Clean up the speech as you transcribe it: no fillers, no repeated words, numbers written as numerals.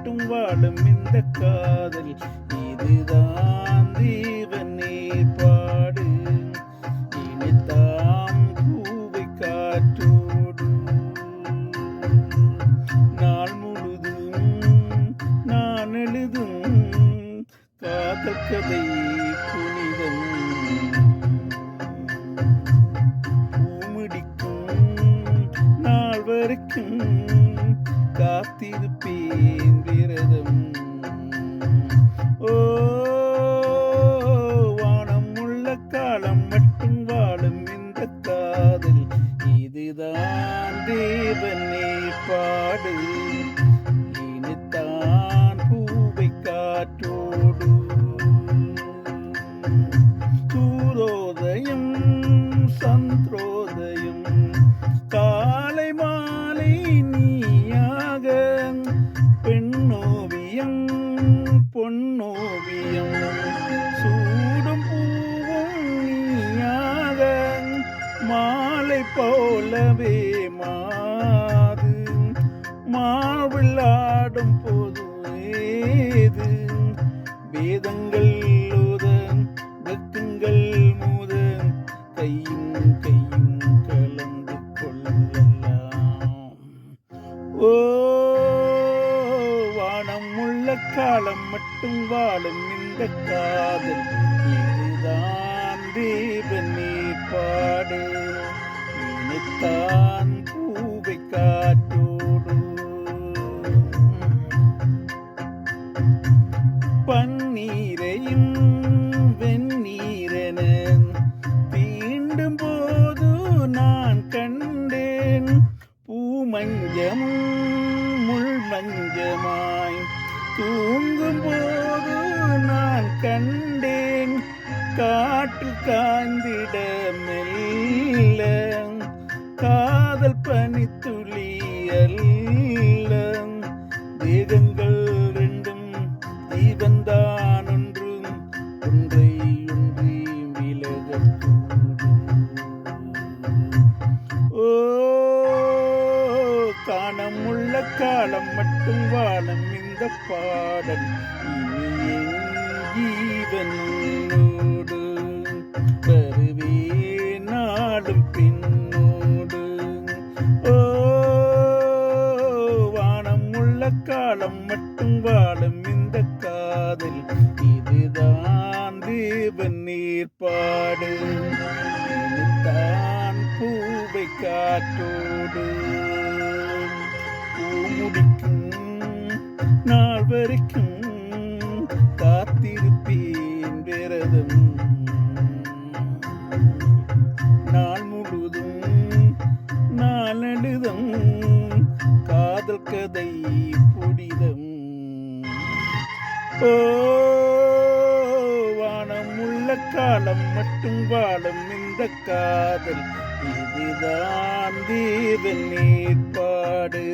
மட்டும் வாழும் இந்த காதல் இதுதான் தேவன் ஏற்பாடு. இனித்தாம் பூவை காற்றோடு நாள் முழுதும் நான் எழுதும் காதல் கதை புனிதம். வரைக்கும் காத்திருப்பேன் விரதம். ஓ வானம் உள்ள காலம் மட்டும் வாழும் இந்த காதல் இதுதான் தேவன் ஏற்பாடு. இனித்தான் பூவை காற்றோடு சூரோதயம் சந்திரோதயம் காலை மாலை நீயாக பெண்ணோவியம் பொன்னோவியம் சூடும் பூவும் நீயாக மாலை போலவே மாது மாவிளாடும் போது ஏது வேதங்கள் ஓத வெக்குங்கள் மூத கையும் கையும் கலந்து கொள்ளலாம். ஓ வானம் உள்ள காலம் மட்டும் வாழும் இந்த காதல் இதுதான் தேவன் ஏற்பாடு. இனித்தான் பூவை காற்றோடு பன்னீரையும் வெந்நீரென தீண்டும் போது நான் கண்டேன் பூமஞ்சமும் முள் மஞ்சமாய் தூங்கும் போது நான் கண்டேன் காற்று காய்ந்திட மெல்ல காதல் பனித்துளி அல்ல தேகங்கள் ரெண்டும் தீபந்தான் ஒன்றும் ஒன்றை ஒன்றி விலகக்கூடும். ஓ காணம் உள்ள காலம் மட்டும் வாழும் இந்த பாடல் இனி என் ஜீவனோடு வருவே நாளும் பின்னோடு. ஓ வானம் உள்ள காலம் மட்டும் வாழும் இந்த காதல் இதுதான் தேவன் ஏற்பாடு. இனித்தான் பூவை காற்றோடு பூமுடிக்கும் நாள் வரைக்கும் காத்திருப்பேன் விரதம். நாள் முழுதும் நாளெழுதும் காதல் கதை புனிதம். ஓ வானம் உள்ள காலம் மட்டும் வாழும் இந்த காதல் இதுதான் தேவன் ஏற்பாடு.